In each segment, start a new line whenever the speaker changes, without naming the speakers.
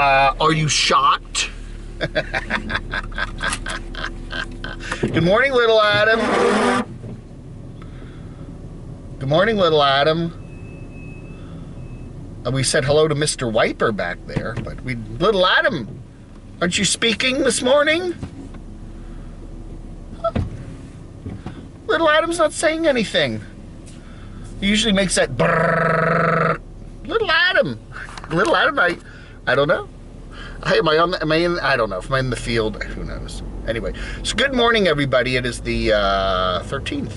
Are you shocked? Good morning, little Adam. Good morning, little Adam. We said hello to Mr. Wiper back there, but little Adam, aren't you speaking this morning? Huh. Little Adam's not saying anything. He usually makes that brrrr. Little Adam, I don't know. Hey, am I in, I don't know. If I'm in the field, who knows? Anyway, so good morning, everybody. It is the 13th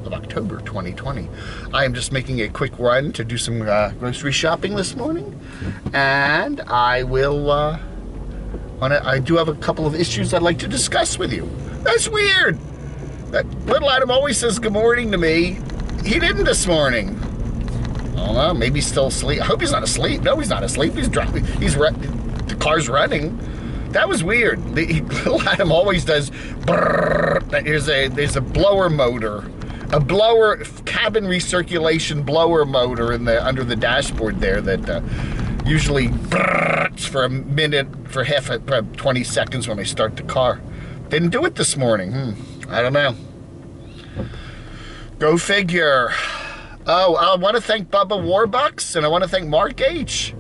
of October, 2020. I am just making a quick run to do some grocery shopping this morning. And I will, I do have a couple of issues I'd like to discuss with you. That's weird. That little Adam always says good morning to me. He didn't this morning. I don't know, maybe he's still asleep. I hope he's not asleep. No, he's not asleep. He's driving. The car's running. That was weird. Little Adam always does. There's a blower motor, a blower cabin recirculation blower motor under the dashboard there that usually for a minute, for 20 seconds when I start the car. Didn't do it this morning. I don't know. Go figure. Oh, I want to thank Bubba Warbucks, and I want to thank Mark H.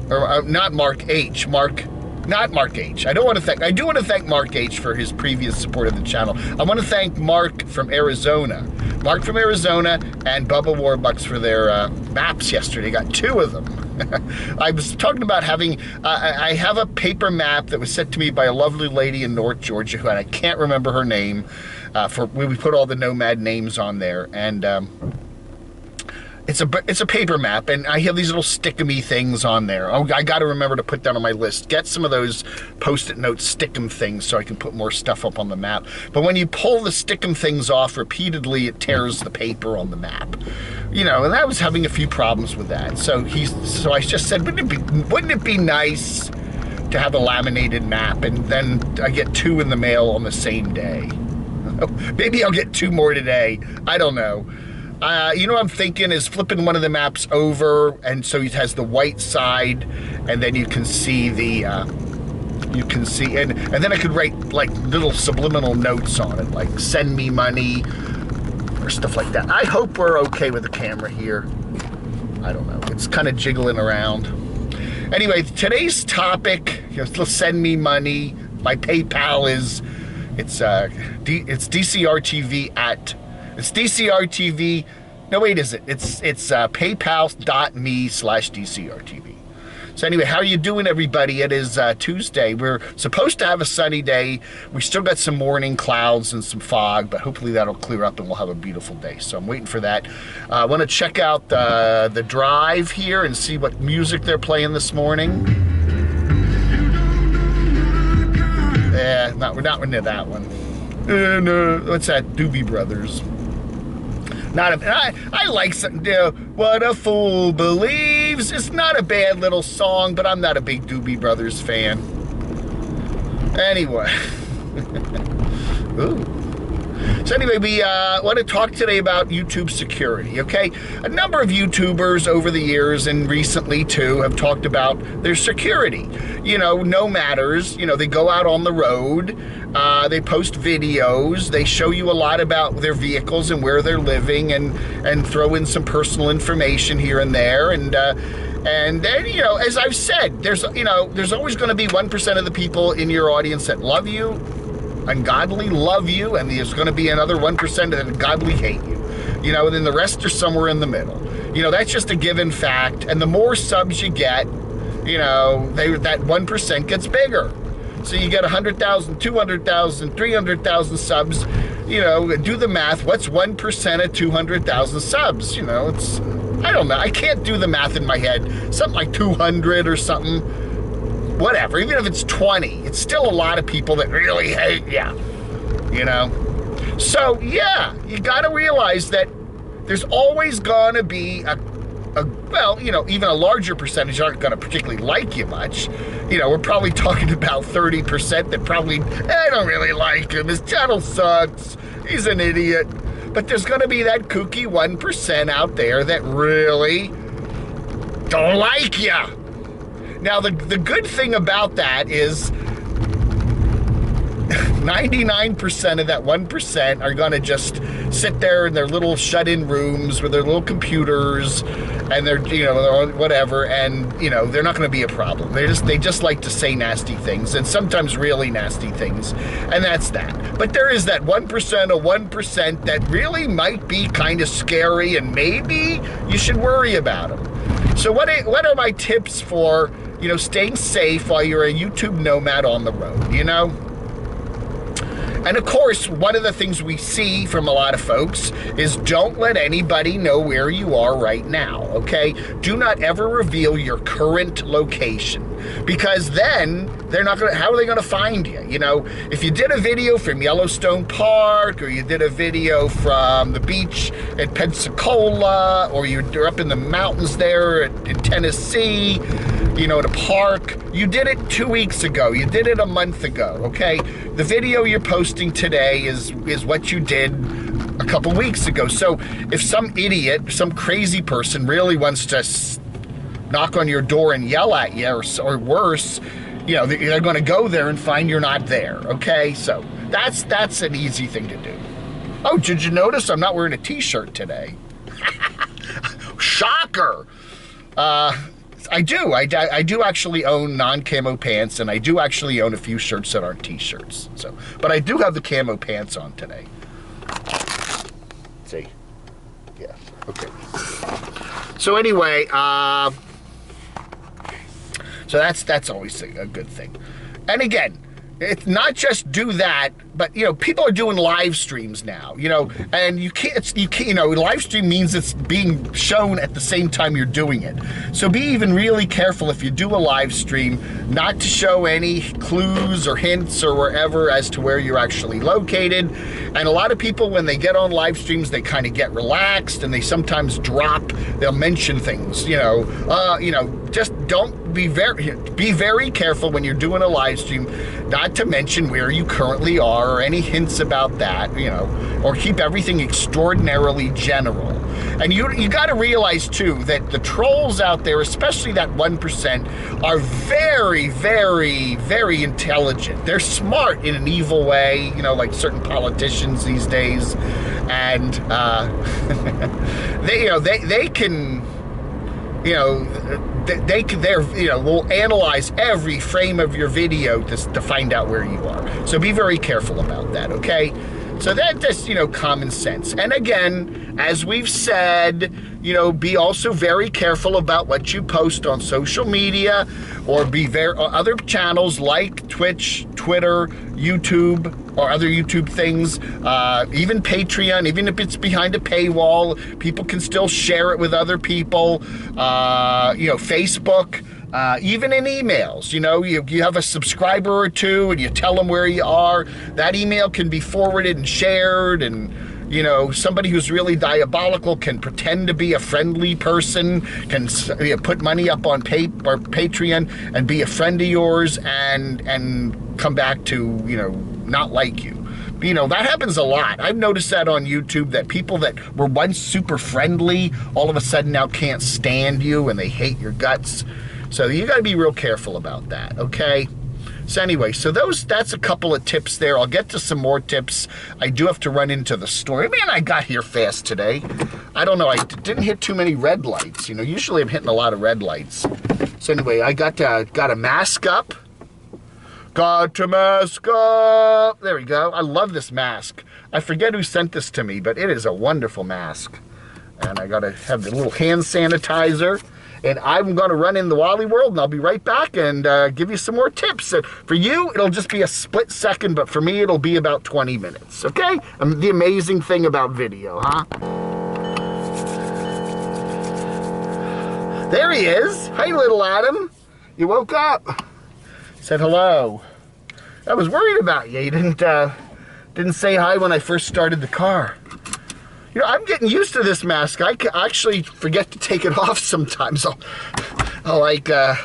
Or not Mark H. Not Mark H. I do want to thank Mark H. for his previous support of the channel. I want to thank Mark from Arizona. Mark from Arizona and Bubba Warbucks for their maps yesterday. Got 2 of them. I was talking about having, I have a paper map that was sent to me by a lovely lady in North Georgia, and I can't remember her name, we put all the Nomad names on there, and it's a paper map, and I have these little stick-em-y things on there. Oh, I got to remember to put that on my list. Get some of those Post-it note stick-em things so I can put more stuff up on the map. But when you pull the stick-em things off repeatedly, it tears the paper on the map. You know, and I was having a few problems with that. So I just said, wouldn't it be nice to have a laminated map, and then I get 2 in the mail on the same day? Maybe I'll get 2 more today. I don't know. You know what I'm thinking is flipping one of the maps over, and so it has the white side, and then you can see the, and then I could write like little subliminal notes on it, like send me money, or stuff like that. I hope we're okay with the camera here. I don't know. It's kind of jiggling around. Anyway, today's topic, send me money. My PayPal is, it's DCRTV at, it's DCRTV. No, wait, is it? It's paypal.me/DCRTV. So anyway, how are you doing, everybody? It is Tuesday. We're supposed to have a sunny day. We still got some morning clouds and some fog, but hopefully that'll clear up and we'll have a beautiful day. So I'm waiting for that. I want to check out the drive here and see what music they're playing this morning. Yeah, we're not into that one. No, what's that? Doobie Brothers. I like something. What a Fool Believes. It's not a bad little song, but I'm not a big Doobie Brothers fan. Anyway. Ooh. So anyway, we want to talk today about YouTube security, okay? A number of YouTubers over the years, and recently too, have talked about their security. You know, nomaders, they go out on the road, they post videos, they show you a lot about their vehicles and where they're living, and throw in some personal information here and there, and then, as I've said, there's always going to be 1% of the people in your audience that love you, ungodly love you, and there's going to be another 1% that ungodly hate you. And then the rest are somewhere in the middle. That's just a given fact. And the more subs you get, that 1% gets bigger. So you get 100,000, 200,000, 300,000 subs. Do the math. What's 1% of 200,000 subs? It's, I don't know. I can't do the math in my head. Something like 200 or something. Whatever, even if it's 20, it's still a lot of people that really hate you, So, yeah, you got to realize that there's always going to be even a larger percentage aren't going to particularly like you much. We're probably talking about 30% that probably, I don't really like him. His channel sucks. He's an idiot. But there's going to be that kooky 1% out there that really don't like you. Now, the good thing about that is 99% of that 1% are going to just sit there in their little shut-in rooms with their little computers and their, you know, whatever, and, you know, they're not going to be a problem. They just like to say nasty things, and sometimes really nasty things, and that's that. But there is that 1% of 1% that really might be kind of scary, and maybe you should worry about them. So what are my tips for, you know, staying safe while you're a YouTube nomad on the road, you know? And of course, one of the things we see from a lot of folks is don't let anybody know where you are right now, okay? Do not ever reveal your current location, because then they're not gonna, how are they gonna find you? You know, if you did a video from Yellowstone Park, or you did a video from the beach at Pensacola, or you're up in the mountains there in Tennessee, you know, at a park, you did it 2 weeks ago, you did it a month ago, okay? The video you're posting today is what you did a couple weeks ago. So if some idiot, some crazy person really wants to knock on your door and yell at you, or worse, you know, they're gonna go there and find you're not there, okay? So that's an easy thing to do. Oh, did you notice I'm not wearing a t-shirt today? Shocker! I do actually own non-camo pants, and I do actually own a few shirts that aren't t-shirts. So, but I do have the camo pants on today. See? Yeah, okay. So anyway, so that's always a good thing. And again, it's not just do that, but, you know, people are doing live streams now, you know, and you can't, you know, live stream means it's being shown at the same time you're doing it. So be even really careful if you do a live stream not to show any clues or hints or wherever as to where you're actually located. And a lot of people, when they get on live streams, they kind of get relaxed, and they sometimes they'll mention things, you know, just don't be very careful when you're doing a live stream not to mention where you currently are or any hints about that, you know, or keep everything extraordinarily general. And you got to realize too that the trolls out there, especially that 1%, are very, very, very intelligent. They're smart in an evil way, you know, like certain politicians these days, and they can, you know, will analyze every frame of your video to find out where you are. So be very careful about that, okay? So that's just, you know, common sense. And again, as we've said, you know, be also very careful about what you post on social media, or other channels like Twitch, Twitter, YouTube, or other YouTube things, even Patreon. Even if it's behind a paywall, people can still share it with other people. You know, Facebook, even in emails, you know, you have a subscriber or two and you tell them where you are, that email can be forwarded and shared, and, you know, somebody who's really diabolical can pretend to be a friendly person, can, you know, put money up on Patreon and be a friend of yours, and come back to, you know, not like you. You know, that happens a lot. I've noticed that on YouTube, that people that were once super friendly all of a sudden now can't stand you and they hate your guts. So you got to be real careful about that, okay? So anyway, so that's a couple of tips there. I'll get to some more tips. I do have to run into the store. Man, I got here fast today. I don't know, I didn't hit too many red lights. You know, usually I'm hitting a lot of red lights. So anyway, I got a mask up. Got to mask up. There we go. I love this mask. I forget who sent this to me, but it is a wonderful mask. And I got to have the little hand sanitizer. And I'm going to run in the Wally World, and I'll be right back and give you some more tips. For you, it'll just be a split second, but for me, it'll be about 20 minutes, okay? The amazing thing about video, huh? There he is. Hey, little Adam. You woke up. Said hello. I was worried about you. You didn't say hi when I first started the car. You know, I'm getting used to this mask. I actually forget to take it off sometimes. I'll like, I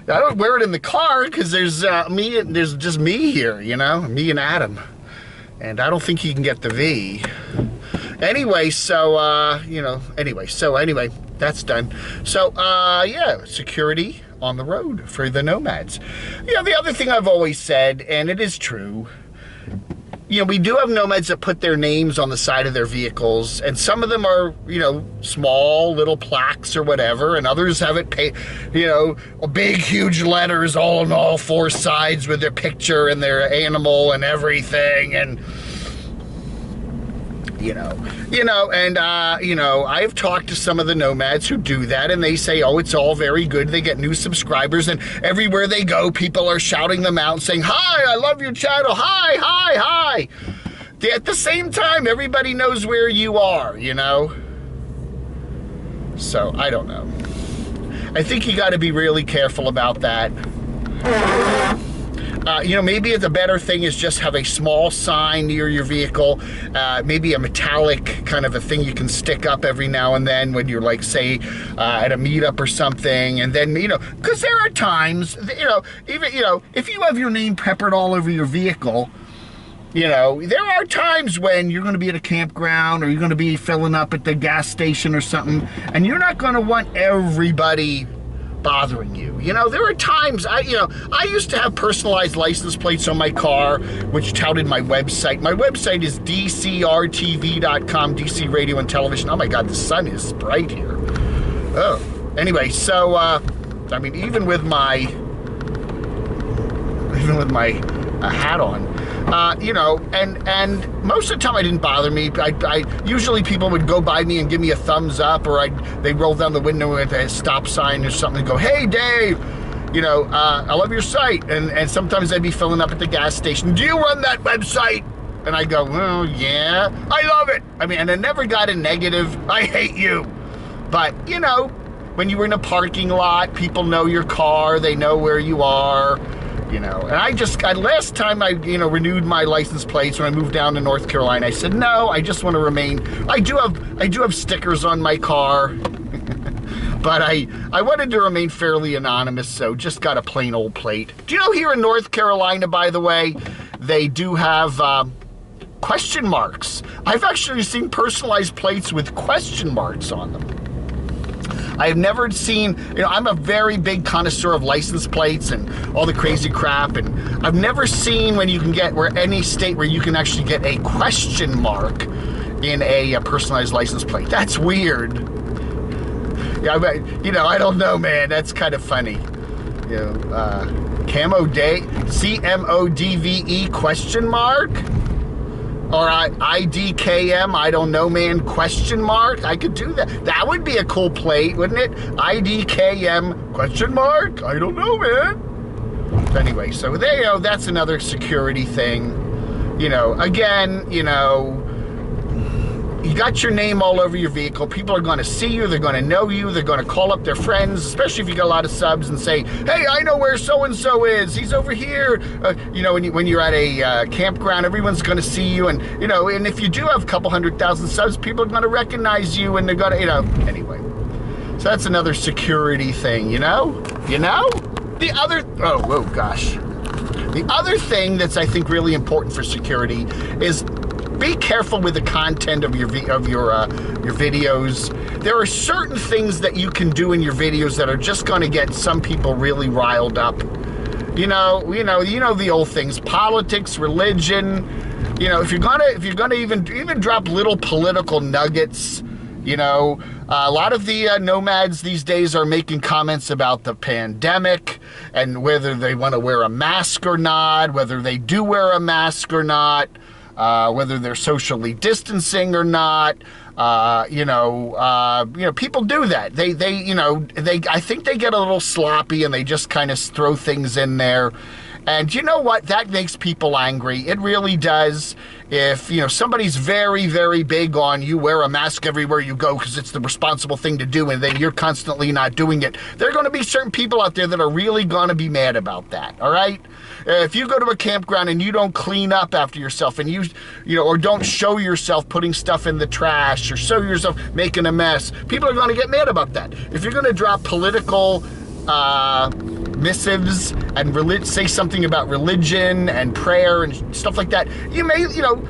don't wear it in the car because there's just me here, you know, me and Adam. And I don't think he can get the V. Anyway, so, you know, anyway. that's done. So, yeah, security on the road for the Nomads. Yeah, the other thing I've always said, and it is true, you know, we do have Nomads that put their names on the side of their vehicles, and some of them are, you know, small little plaques or whatever, and others have it, you know, big, huge letters all on all four sides with their picture and their animal and everything, and you know, and you know, I've talked to some of the Nomads who do that, and they say, oh, it's all very good. They get new subscribers, and everywhere they go, people are shouting them out, saying, hi, I love your channel, hi, hi, hi. At the same time, everybody knows where you are, you know? So, I don't know. I think you got to be really careful about that. You know, maybe the better thing is just have a small sign near your vehicle, maybe a metallic kind of a thing you can stick up every now and then when you're, like, say, at a meetup or something, and then, you know, because there are times, you know, even, you know, if you have your name peppered all over your vehicle, you know, there are times when you're going to be at a campground or you're going to be filling up at the gas station or something, and you're not going to want everybody bothering you. You know, there are times, I used to have personalized license plates on my car, which touted my website. My website is dcrtv.com, DC Radio and Television. Oh my God, the sun is bright here. Oh, anyway, so, I mean, even with my hat on, you know, and most of the time it didn't bother me. I usually people would go by me and give me a thumbs up, or they roll down the window with a stop sign or something and go, hey, Dave, you know, I love your site. And sometimes I'd be filling up at the gas station. Do you run that website? And I go, well, yeah, I love it. I mean, and I never got a negative, I hate you. But, you know, when you were in a parking lot, people know your car, they know where you are. You know, and last time I, you know, renewed my license plates when I moved down to North Carolina, I said, no, I just want to remain, I do have stickers on my car, but I wanted to remain fairly anonymous, so just got a plain old plate. Do you know here in North Carolina, by the way, they do have question marks. I've actually seen personalized plates with question marks on them. I've never seen, you know, I'm a very big connoisseur of license plates and all the crazy crap, and I've never seen when you can get, any state where you can actually get a question mark in a personalized license plate. That's weird. Yeah, but, you know, I don't know, man. That's kind of funny. You know, camodave, C-M-O-D-V-E question mark? Or IDKM, I don't know, man, question mark. I could do that. That would be a cool plate, wouldn't it? IDKM, question mark? I don't know, man. Anyway, so there you go. That's another security thing. You know, again, you know, you got your name all over your vehicle. People are going to see you. They're going to know you. They're going to call up their friends, especially if you got a lot of subs, and say, hey, I know where so-and-so is. He's over here. You know, when you're at a campground, everyone's going to see you. And, you know, and if you do have a couple 100,000 subs, people are going to recognize you, and they're going to, you know, anyway. So that's another security thing, you know? You know? The other, oh, gosh. The other thing that's, I think, really important for security is be careful with the content of your videos. There are certain things that you can do in your videos that are just going to get some people really riled up. You know the old things: politics, religion. You know, if you're gonna even drop little political nuggets. You know, a lot of the Nomads these days are making comments about the pandemic and whether they want to wear a mask or not, whether they do wear a mask or not. Whether they're socially distancing or not, you know, people do that. I think they get a little sloppy and they just kind of throw things in there. And you know what? That makes people angry. It really does. If, you know, somebody's very, very big on you wear a mask everywhere you go because it's the responsible thing to do, and then you're constantly not doing it, there are going to be certain people out there that are really going to be mad about that, all right? If you go to a campground and you don't clean up after yourself, and you know, or don't show yourself putting stuff in the trash, or show yourself making a mess, people are going to get mad about that. If you're going to drop political missives and say something about religion and prayer and stuff like that, you may,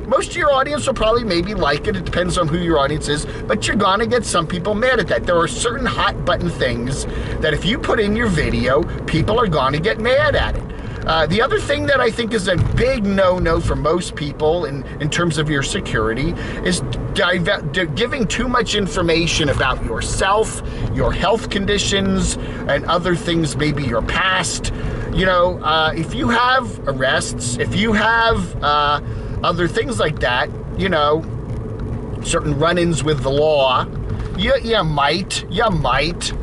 most of your audience will probably maybe like it. It depends on who your audience is, but you're gonna get some people mad at that. There are certain hot button things that if you put in your video, people are gonna get mad at it. The other thing that I think is a big no-no for most people in terms of your security is giving too much information about yourself, your health conditions, and other things, maybe your past. If you have arrests, if you have other things like that, certain run-ins with the law, you might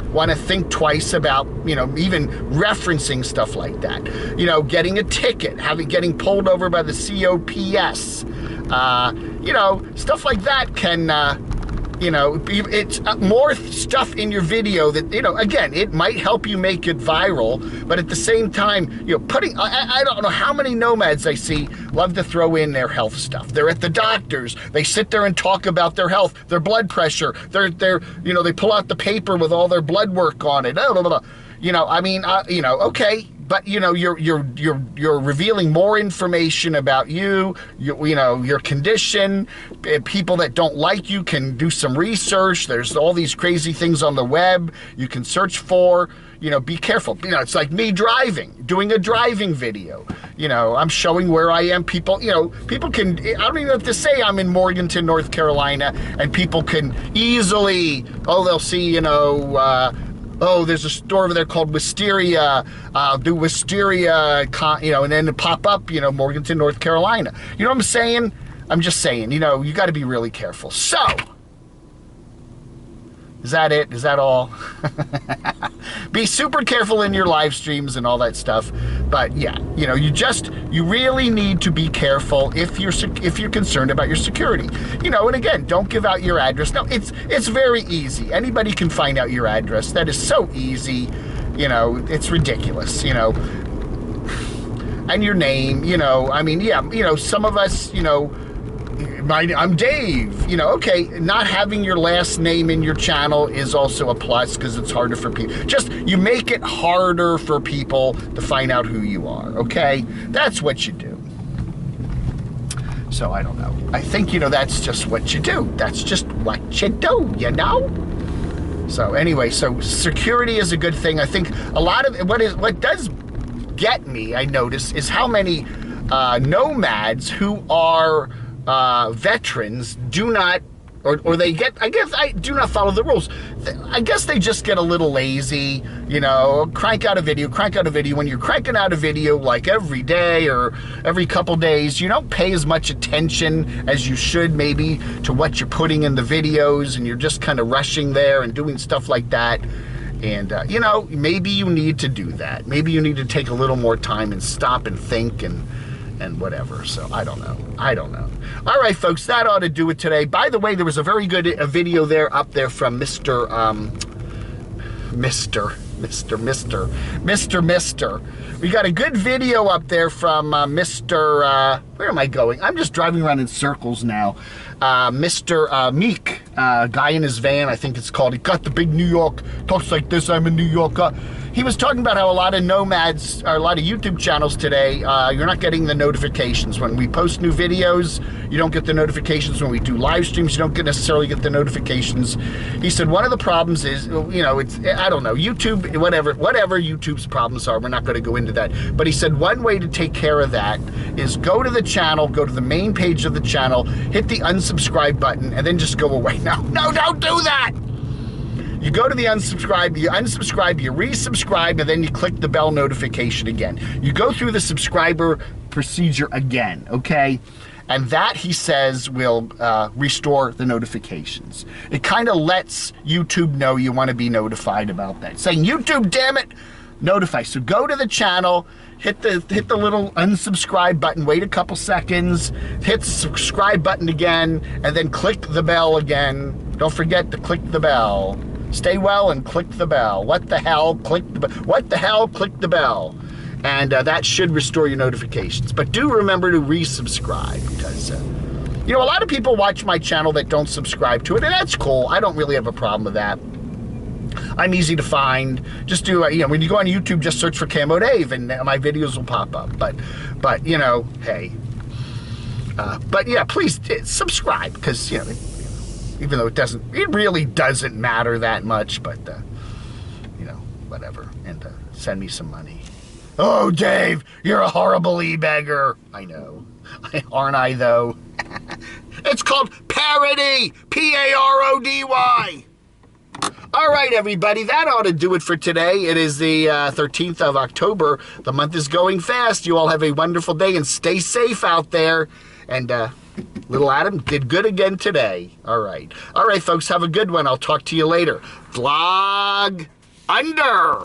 want to think twice about, even referencing stuff like that. Getting a ticket, getting pulled over by the COPS, stuff like that can, it's more stuff in your video that, again, it might help you make it viral, but at the same time, I don't know how many nomads I see love to throw in their health stuff. They're at the doctor's, they sit there and talk about their health, their blood pressure, they pull out the paper with all their blood work on it, okay. But you're revealing more information about your condition. People that don't like you can do some research. There's all these crazy things on the web you can search for. Be careful. It's like me doing a driving video. I'm showing where I am. People can, I don't even have to say I'm in Morganton, North Carolina, and people can easily, they'll see, there's a store over there called Wisteria. Do Wisteria, and then pop up, Morganton, North Carolina. You know what I'm saying? I'm just saying, you got to be really careful. So, is that it? Is that all? Be super careful in your live streams and all that stuff. But yeah, you really need to be careful if you're concerned about your security. And again, don't give out your address. No, it's very easy. Anybody can find out your address. That is so easy. It's ridiculous. And your name. Some of us. I'm Dave. Okay, not having your last name in your channel is also a plus because it's harder for people. You make it harder for people to find out who you are, okay? That's what you do. So I don't know. I think, that's just what you do. That's just what you do, So anyway, so security is a good thing. I think a lot of what does get me, I notice, is how many nomads who are veterans do not, or they get, I guess, do not follow the rules. I guess they just get a little lazy, crank out a video. When you're cranking out a video like every day or every couple days, you don't pay as much attention as you should maybe to what you're putting in the videos, and you're just kind of rushing there and doing stuff like that. And, maybe you need to do that. Maybe you need to take a little more time and stop and think and whatever. So I don't know. All right, folks, that ought to do it today. By the way, there was a very good video up there from Mr. We got a good video up there from Mr. Where am I going? I'm just driving around in circles now. Mr. Meek, guy in his van, I think it's called. He got the big New York, talks like this, I'm in New York. He was talking about how a lot of nomads, or a lot of YouTube channels today, you're not getting the notifications. When we post new videos, you don't get the notifications. When we do live streams, you don't necessarily get the notifications. He said one of the problems is, it's, I don't know, YouTube, whatever YouTube's problems are, we're not going to go into that. But he said one way to take care of that is go to the channel, go to the main page of the channel, hit the unsubscribe button, and then just go away. No, don't do that! You go to the unsubscribe, you unsubscribe, you resubscribe, and then you click the bell notification again. You go through the subscriber procedure again, okay? And that, he says, will restore the notifications. It kind of lets YouTube know you want to be notified about that. Saying, YouTube, damn it, notify. So go to the channel, hit the little unsubscribe button, wait a couple seconds, hit the subscribe button again, and then click the bell again. Don't forget to click the bell. Stay well and click the bell. What the hell? Click the bell. And that should restore your notifications. But do remember to resubscribe, because a lot of people watch my channel that don't subscribe to it, and that's cool. I don't really have a problem with that. I'm easy to find. Just do, you know, when you go on YouTube, just search for camodave and my videos will pop up. But you know, hey. But yeah, please subscribe, because, you know, even though it really doesn't matter that much, but, you know, whatever. And send me some money. Oh, Dave, you're a horrible e-beggar. I know. Aren't I, though? It's called parody. P-A-R-O-D-Y. All right, everybody, that ought to do it for today. It is the 13th of October. The month is going fast. You all have a wonderful day and stay safe out there. And little Adam did good again today. All right. All right, folks, have a good one. I'll talk to you later. Vlog under.